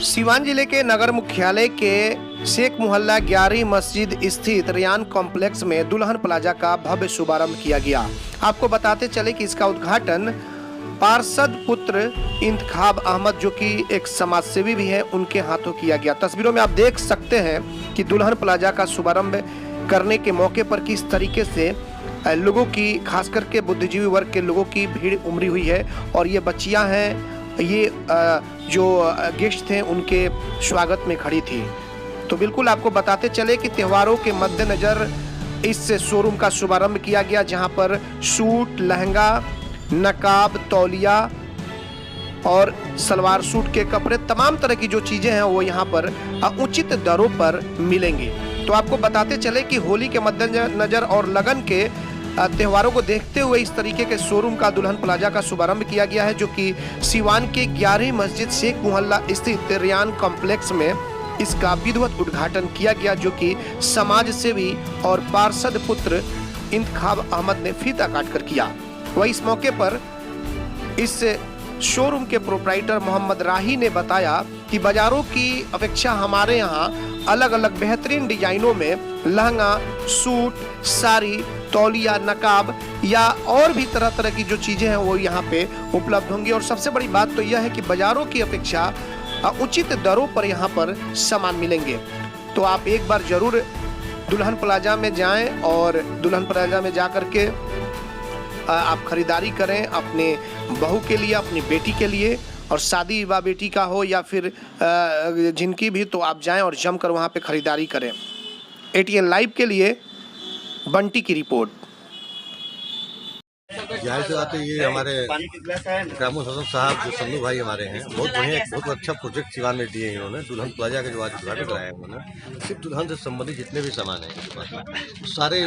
सीवान जिले के नगर मुख्यालय के शेख मोहल्ला 11 मस्जिद स्थित रियान कॉम्प्लेक्स में दुल्हन प्लाजा का भव्य शुभारंभ किया गया। आपको बताते चले कि इसका उद्घाटन पार्षद पुत्र इंतखाब अहमद, जो कि एक समाजसेवी भी है, उनके हाथों किया गया। तस्वीरों में आप देख सकते हैं कि दुल्हन प्लाजा का शुभारंभ करने के मौके पर किस तरीके से लोगों की, खास करके बुद्धिजीवी वर्ग के लोगों की भीड़ उमड़ी हुई है। और ये बच्चियां हैं, ये जो गेस्ट थे उनके स्वागत में खड़ी थी। तो बिल्कुल आपको बताते चले कि त्योहारों के मद्देनजर इस शोरूम का शुभारंभ किया गया, जहां पर सूट, लहंगा, नकाब, तौलिया और सलवार सूट के कपड़े, तमाम तरह की जो चीजें हैं वो यहाँ पर उचित दरों पर मिलेंगी। तो आपको बताते चले कि होली के मद्देनजर और लगन के त्योहारों को देखते हुए इस तरीके के शोरूम का दुल्हन प्लाजा का शुभारंभ किया गया है, जो कि सीवान के 11 मस्जिद शेख मोहल्ला स्थित रियान कॉम्प्लेक्स में इसका विधिवत उद्घाटन किया गया, जो कि समाज सेवी और पार्षद पुत्र इंतखाब अहमद ने फीता काटकर किया। वही इस मौके पर इस शोरूम के प्रोप्राइटर मोहम्मद राही ने बताया कि बाजारों की अपेक्षा हमारे यहाँ अलग अलग बेहतरीन डिजाइनों में लहंगा, सूट, साड़ी, तौलिया, नकाब या और भी तरह तरह की जो चीजें हैं वो यहाँ पे उपलब्ध होंगी। और सबसे बड़ी बात तो यह है कि बाजारों की अपेक्षा उचित दरों पर यहाँ पर सामान मिलेंगे। तो आप एक बार जरूर दुल्हन प्लाजा में जाएं और दुल्हन प्लाजा में जा करके आप खरीदारी करें अपने बहू के लिए, अपनी बेटी के लिए, और शादी विवाह बेटी का हो या फिर जिनकी भी, तो आप जाएं और जमकर वहां पे खरीदारी करें। ATN लाइव के लिए बंटी की रिपोर्ट। जाहिर सी बात है, ये हमारे ग्रामो सदर साहब जो सन्नू भाई हमारे हैं, बहुत बढ़िया, बहुत अच्छा प्रोजेक्ट सीवान में दिए इन्होंने। दुल्हन प्लाजा का जो आज उद्घाटन कराया उन्होंने, सिर्फ दुल्हन से संबंधित जितने भी सामान हैं इनके पास, सारे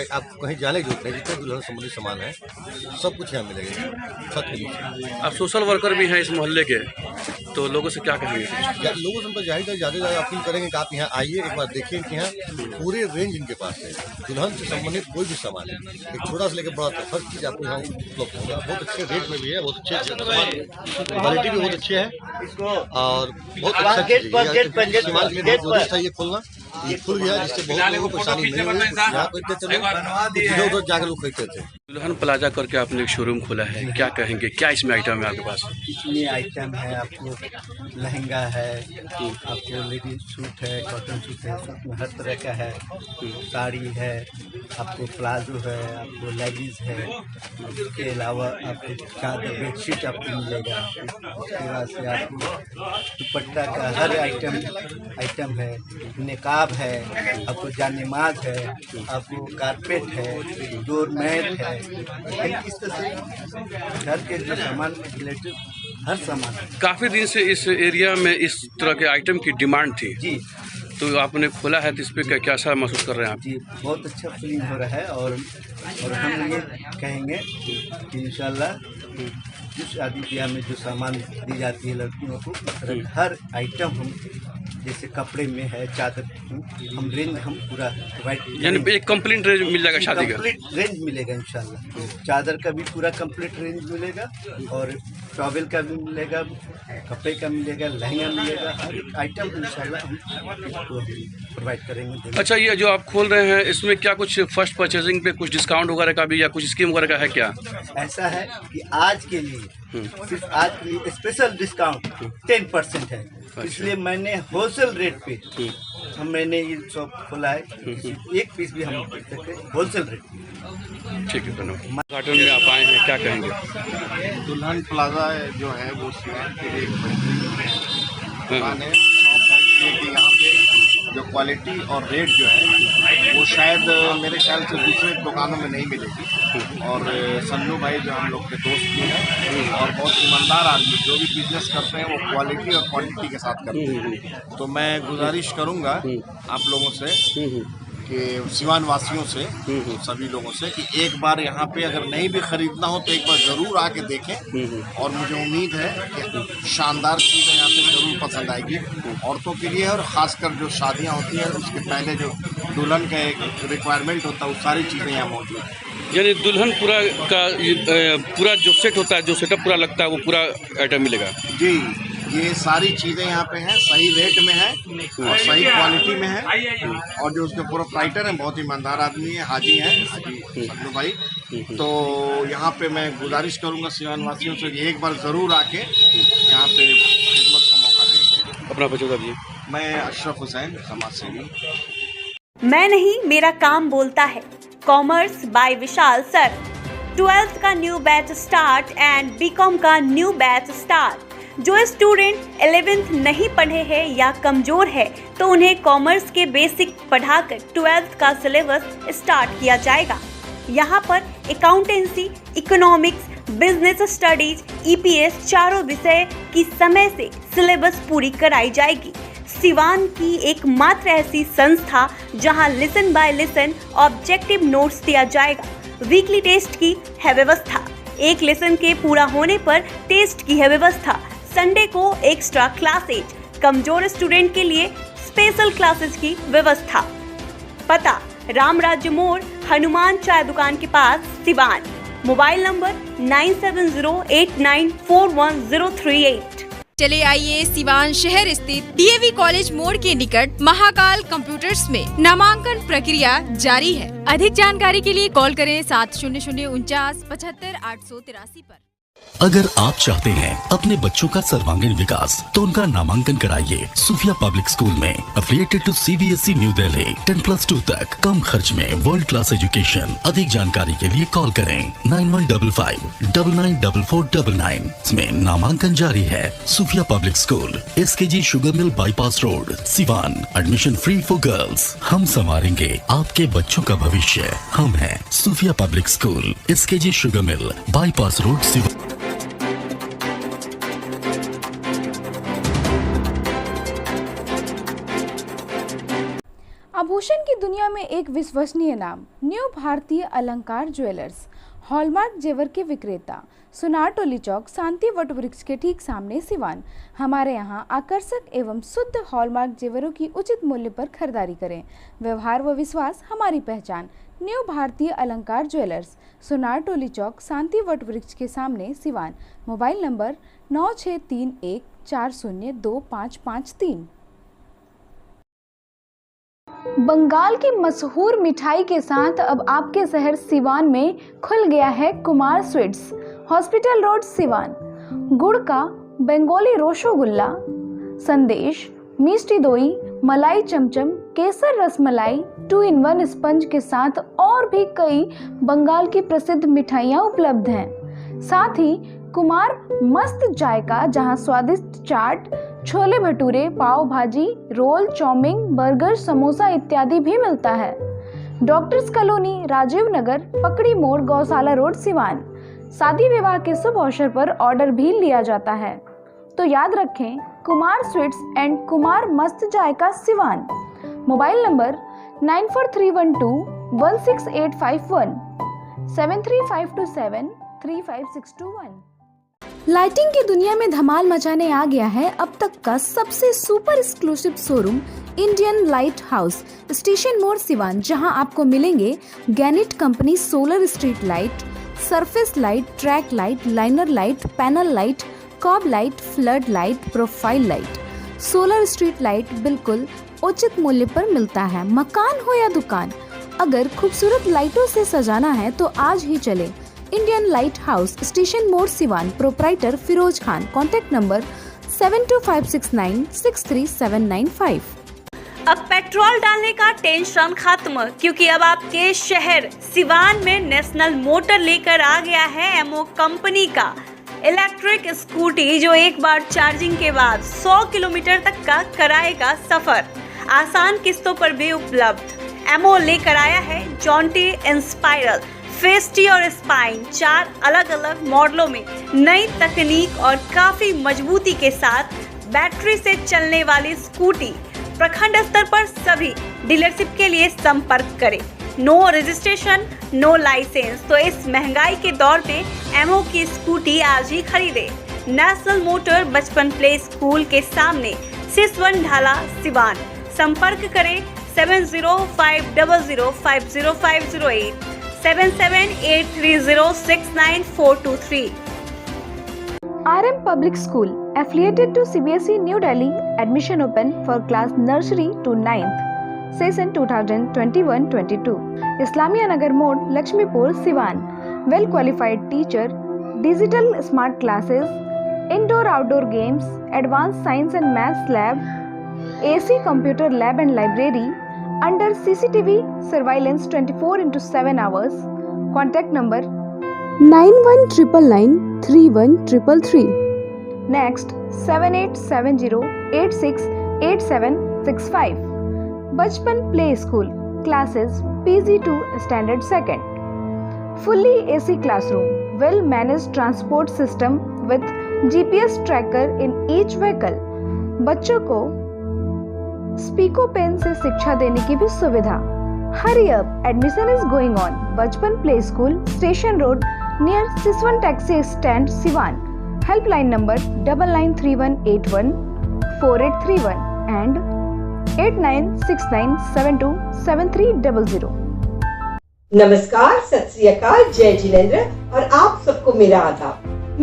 आप कहीं जाने की जरूरत नहीं, जितने दुल्हन संबंधित सामान है सब कुछ यहाँ मिलेगा। छत के नीचे आप सोशल वर्कर भी हैं इस मोहल्ले के, तो लोगों से क्या कहेंगे? लोगों से ज़्यादा ज़्यादा अपील करेंगे कि आप यहाँ आइए, एक बार देखिए कि यहाँ पूरे रेंज इनके पास है। दुल्हन से संबंधित कोई भी सामान है, एक छोटा से लेकर बड़ा तक हर चीज़ आपको यहाँ उपलब्ध होगा। बहुत अच्छे रेट में भी है, बहुत अच्छे सामान, क्वालिटी भी बहुत अच्छी है और बहुत अच्छा चीज़ है। ये खोलना, ये खुल गया, जिससे बहुत लोगों को परेशानी नहीं हुई। यहाँ खरीदते चले, इधर उधर जाकर लोग खरीदते थे। दुल्हन प्लाजा करके आपने एक शोरूम खोला है, क्या कहेंगे? क्या इसमें आइटम है आपके पास? इतनी आइटम है, आपको लहंगा है, आपको लेडीज सूट है, कॉटन सूट है, सूट में हर तरह का है, साड़ी है, आपको प्लाजो है, आपको लेगीज है, उसके अलावा आपको चादर बेडशीट आपको मिलेगा। उसके बाद से आपको दुपट्टा का हर आइटम है, निकाब है, आपको जानेमाज है, आपको कारपेट है, डोर मैट है, इस तरह से घर के जो सामान रिलेटेड हर सामान है। काफ़ी दिन से इस एरिया में इस तरह के आइटम की डिमांड थी जी, तो आपने खोला है, तो इस पर क्या सा महसूस कर रहे हैं आप? जी बहुत अच्छा फीलिंग हो रहा है और हम ये कहेंगे कि इंशाल्लाह जिस शादी ब्याह में जो सामान दी जाती है लड़कियों को, हर आइटम हम, जैसे कपड़े में है, चादर, हम रेंज हम पूरा प्रोवाइड, यानी एक कंप्लीट रेंज मिल जाएगा शादी का? कंप्लीट रेंज मिलेगा इंशाल्लाह। चादर का भी पूरा कंप्लीट रेंज मिलेगा और टॉवेल का भी मिलेगा, कपड़े का मिलेगा, लहंगा मिलेगा, हर एक आइटम इंशाल्लाह हम इसको प्रोवाइड करेंगे। अच्छा, ये जो आप खोल रहे हैं, इसमें क्या कुछ फर्स्ट परचेजिंग पे कुछ डिस्काउंट वगैरह का भी या कुछ स्कीम वगैरह का है क्या? ऐसा है कि आज के लिए, सिर्फ आज के लिए स्पेशल डिस्काउंट 10% है, इसलिए मैंने होलसेल रेट पे मैंने ये शॉप खोला है, एक पीस भी हम दे सके होलसेल रेट। ठीक है, धन्यवाद। उद्घाटन में आप आए हैं, क्या कहेंगे? दुल्हन प्लाजा जो है वो सीवान के लिए दुकान है। कि यहाँ पे जो क्वालिटी और रेट जो है वो शायद मेरे ख्याल से दूसरे दुकानों में नहीं मिलेगी। और सन्नू भाई जो हम लोग के दोस्त भी हैं और बहुत ईमानदार आदमी, जो भी बिजनेस करते हैं वो क्वालिटी और क्वांटिटी के साथ करते हैं। तो मैं गुजारिश करूँगा आप लोगों से कि सीवान वासियों से, सभी लोगों से, कि एक बार यहाँ पे अगर नहीं भी खरीदना हो तो एक बार ज़रूर आके देखें। और मुझे उम्मीद है कि शानदार चीज़ें यहाँ पे ज़रूर पसंद आएगी औरतों के लिए। और ख़ासकर जो शादियाँ होती हैं उसके पहले जो दुल्हन का एक रिक्वायरमेंट होता है, वो सारी चीज़ें यहाँ मौजूद हैं। यानी दुल्हन पूरा जो सेट होता है, जो सेटअप पूरा लगता है, वो पूरा आइटम मिलेगा? जी, ये सारी चीज़ें यहाँ पे हैं, सही रेट में है और सही क्वालिटी में है। और जो उसके प्रोप्राइटर हैं बहुत ईमानदार आदमी है, हाजी सन्नू भाई। तो यहाँ पे मैं गुजारिश करूँगा सिवान वासियों से कि एक बार ज़रूर आके यहाँ पे खिदमत का मौका देंगे। अपना परिचय दीजिए। मैं अशरफ हुसैन, समाज सेवी। मैं नहीं, मेरा काम बोलता है। Commerce by Vishal sir. 12th का new batch start and BCom का न्यू बैच स्टार्ट। जो स्टूडेंट 11th नहीं पढ़े हैं या कमजोर है तो उन्हें कॉमर्स के बेसिक पढ़ाकर 12th का सिलेबस स्टार्ट किया जाएगा। यहाँ पर accountancy, economics, business studies, EPS चारों विषय की समय से सिलेबस पूरी कराई जाएगी। सिवान की एकमात्र ऐसी संस्था जहां listen by listen objective notes दिया जाएगा। वीकली टेस्ट की है व्यवस्था। एक लेसन के पूरा होने पर टेस्ट की है व्यवस्था। संडे को एक्स्ट्रा क्लासेज, कमजोर स्टूडेंट के लिए स्पेशल क्लासेज की व्यवस्था। पता राम राज्य मोड़, हनुमान चाय दुकान के पास, सिवान। Mobile number 9708941038। चले आइए सिवान शहर स्थित DAV कॉलेज मोड़ के निकट महाकाल कंप्यूटर्स में नामांकन प्रक्रिया जारी है। अधिक जानकारी के लिए कॉल करें 700949 पर। अगर आप चाहते हैं अपने बच्चों का सर्वांगीण विकास तो उनका नामांकन कराइए सूफिया पब्लिक स्कूल में, affiliated to CBSE New Delhi. 10+2 तक कम खर्च में वर्ल्ड क्लास एजुकेशन। अधिक जानकारी के लिए कॉल करें 9155994499। इसमें नामांकन जारी है। Sufiya public school, SKG sugar mill bypass road, Siwan. Admission free for girls. हम संवारेंगे आपके बच्चों का भविष्य। हम हैं Sufiya public school, SKG sugar mill bypass road, Siwan. आभूषण की दुनिया में एक विश्वसनीय नाम, न्यू भारतीय अलंकार ज्वेलर्स। हॉलमार्क जेवर के विक्रेता, सुनार टोली चौक, शांति वट वृक्ष के ठीक सामने, सिवान। हमारे यहाँ आकर्षक एवं शुद्ध हॉलमार्क जेवरों की उचित मूल्य पर खरीदारी करें। व्यवहार व विश्वास हमारी पहचान। न्यू भारतीय अलंकार ज्वेलर्स, सुनार टोली चौक, शांति वट वृक्ष के सामने, सिवान। Mobile number 9631402553। बंगाल की मशहूर मिठाई के साथ अब आपके शहर सिवान में खुल गया है Kumar sweets, hospital road, Siwan. गुड़ का बंगाली रसगुल्ला, संदेश, मिष्टी दोई, मलाई चमचम, केसर रसमलाई, 2-in-1 स्पंज के साथ और भी कई बंगाल की प्रसिद्ध मिठाइयाँ उपलब्ध हैं। साथ ही कुमार मस्त जायका, जहां स्वादिष्ट चाट, छोले भटूरे, पाव भाजी, रोल, चाउमीन, बर्गर, समोसा इत्यादि भी मिलता है। डॉक्टर्स कॉलोनी, राजीव नगर, पकड़ी मोड़, गौशाला रोड, सिवान। शादी विवाह के शुभ अवसर पर ऑर्डर भी लिया जाता है। तो याद रखें, कुमार स्वीट्स एंड कुमार मस्त जायका, सिवान। Mobile number 9431216851 735273561। लाइटिंग की दुनिया में धमाल मचाने आ गया है अब तक का सबसे super exclusive showroom, Indian light house, station मोड़, सिवान। जहां आपको मिलेंगे गैनिट company solar street light, surface light, track light, liner light, panel light, cob light, flood light, profile light. Solar street light बिल्कुल उचित मूल्य पर मिलता है। मकान हो या दुकान, अगर खूबसूरत लाइटों से सजाना है तो आज ही चले इंडियन लाइट हाउस, स्टेशन मोड़, Siwan. Proprietor Firoz Khan. Contact number 7256963795। अब पेट्रोल डालने का टेंशन खत्म, क्योंकि अब आपके शहर सिवान में नेशनल मोटर लेकर आ गया है एमओ कंपनी का इलेक्ट्रिक स्कूटी, जो एक बार चार्जिंग के बाद 100 किलोमीटर तक का कराएगा सफर। आसान किस्तों पर भी उपलब्ध। एमओ लेकर आया है जॉन्टी इंस्पायरल, फेस्टी और स्पाइन, 4 अलग अलग मॉडलों में नई तकनीक और काफी मजबूती के साथ बैटरी से चलने वाली स्कूटी। प्रखंड स्तर पर सभी डीलरशिप के लिए संपर्क करें। No registration, no licence. तो इस महंगाई के दौर में एमओ की स्कूटी आज ही खरीदे। नेशनल मोटर बचपन प्ले स्कूल के सामने, सिसवन ढाला, सिवान। संपर्क करें 7050050508 7783069423। RM Public School, affiliated to CBSE New Delhi, admission open for class nursery to 9th, session 2021-22. Islamia Nagar Mode, Lakshmipur, Siwan. Well qualified teacher, digital smart classes, indoor-outdoor games, advanced science and maths lab, AC computer lab and library, under CCTV surveillance 24/7 hours. Contact number 9199931333. Next 7870868765. Bachpan Play School, classes PG to Standard 2nd. Fully AC classroom, well managed transport system with GPS tracker in each vehicle. बच्चों को स्पीको pen से शिक्षा देने की भी सुविधा. Hurry up! Admission is going on. Bachpan Play School, Station Road, near Siswan Taxi Stand, Siwan. Helpline number 9931814831 and 8969727300. नमस्कार, सत श्री अकाल, जय जिनेंद्र और आप सबको मेरा आदाब।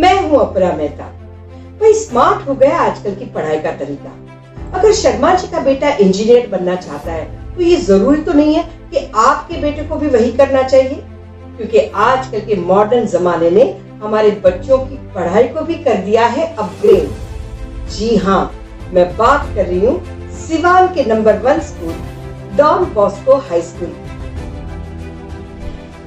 मैं हूँ अपरा मेहता। भाई स्मार्ट हो गया आजकल की पढ़ाई का तरीका। अगर शर्मा जी का बेटा इंजीनियर बनना चाहता है तो ये जरूरी तो नहीं है कि आपके बेटे को भी वही करना चाहिए, क्योंकि आजकल के मॉडर्न जमाने ने हमारे बच्चों की पढ़ाई को भी कर दिया है अपग्रेड। जी हाँ, मैं बात कर रही हूँ सिवान के number 1 school Don Bosco high school,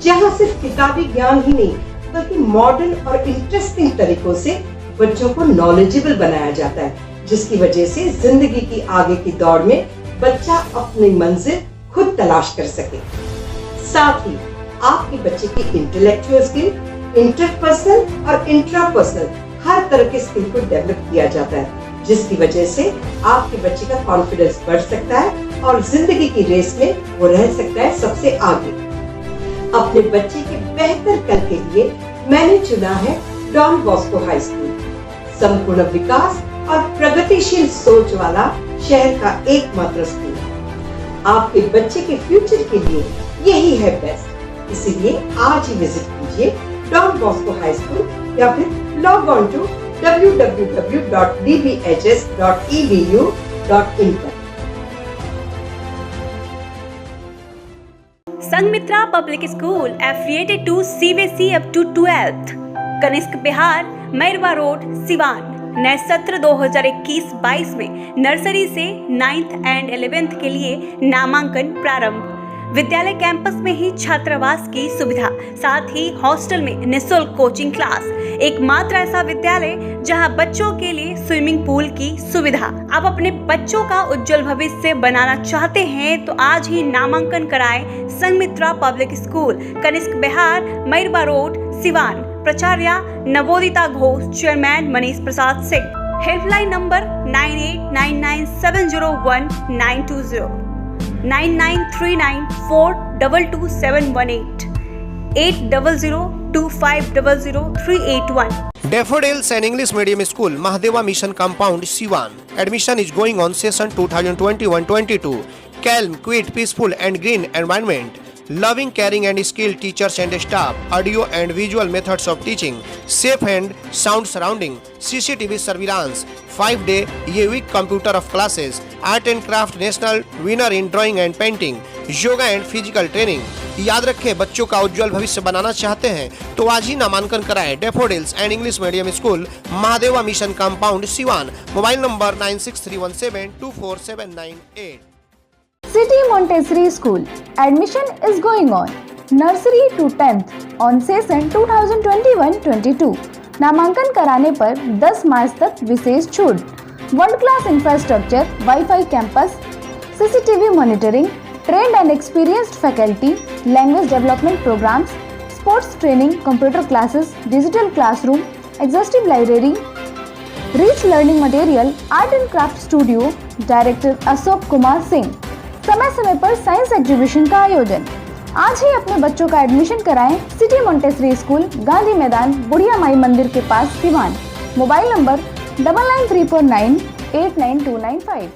जहाँ सिर्फ किताबी ज्ञान ही नहीं बल्कि मॉडर्न और इंटरेस्टिंग तरीकों से बच्चों को नॉलेजेबल बनाया जाता है, जिसकी वजह से जिंदगी की आगे की दौड़ में बच्चा अपनी मंजिल खुद तलाश कर सके। साथ ही आपके बच्चे की इंटेलेक्चुअल स्किल, इंटरपर्सनल और इंट्रापर्सनल हर तरह के स्किल को डेवलप किया जाता है, जिसकी वजह से आपके बच्चे का कॉन्फिडेंस बढ़ सकता है और जिंदगी की रेस में वो रह सकता है सबसे आगे। अपने बच्चे के बेहतर कल के लिए मैंने चुना है डॉन बॉस्को हाई स्कूल। संपूर्ण विकास और प्रगतिशील सोच वाला शहर का एकमात्र स्कूल। आपके बच्चे के फ्यूचर के लिए यही है बेस्ट, इसीलिए आज ही विजिट कीजिए डॉन बॉस्को हाई स्कूल या फिर लॉग ऑन टू www.dbhs.edu.in पर। Sanghmitra public school, affiliated to CBSE up to 12th, Kanishk Bihar, Mairwa road, Siwan. नए सत्र 2021-22 में नर्सरी से 9th एंड 11th के लिए नामांकन प्रारंभ। विद्यालय कैंपस में ही छात्रावास की सुविधा, साथ ही हॉस्टल में निःशुल्क कोचिंग क्लास। एकमात्र ऐसा विद्यालय जहां बच्चों के लिए स्विमिंग पूल की सुविधा। आप अपने बच्चों का उज्जवल भविष्य बनाना चाहते हैं तो आज ही नामांकन कराएं Sanghamitra public school, Kanishk Bihar, Mairwa road, Siwan. प्राचार्य Navodita Ghosh, chairman Manish Prasad Singh. Helpline number 9899701920, 9939422718, 8002500381. Daffodils and English Medium School, Mahadeva Mission Compound, Siwan. Admission is going on session 2021-22. Calm, quiet, peaceful and green environment. Loving, caring and skilled teachers and staff. Audio and visual methods of teaching. Safe and sound surrounding. CCTV surveillance. 5-day week computer of classes. Art and craft national winner in drawing and painting. Yoga and physical training. याद रखें, बच्चों का उज्जवल भविष्य बनाना चाहते हैं तो आज ही नामांकन कराएं daffodils and English medium school, Mahadeva mission compound, Siwan. Mobile number 9631724798। City Montessori School. Admission is going on. Nursery to 10th on session 2021-22. नामांकन कराने पर 10 मार्च तक विशेष छूट। World class infrastructure, wifi campus, CCTV monitoring, trained and experienced faculty, language development programs, sports training, computer classes, digital classroom, exhaustive library, rich learning material, art and craft studio. Director Ashok Kumar Singh. समय समय पर science exhibition का आयोजन। आज ही अपने बच्चों का admission कराएं सिटी मोंटेसरी स्कूल, गांधी मैदान, बुढ़िया माई मंदिर के पास, सिवान। Mobile number 9934989295।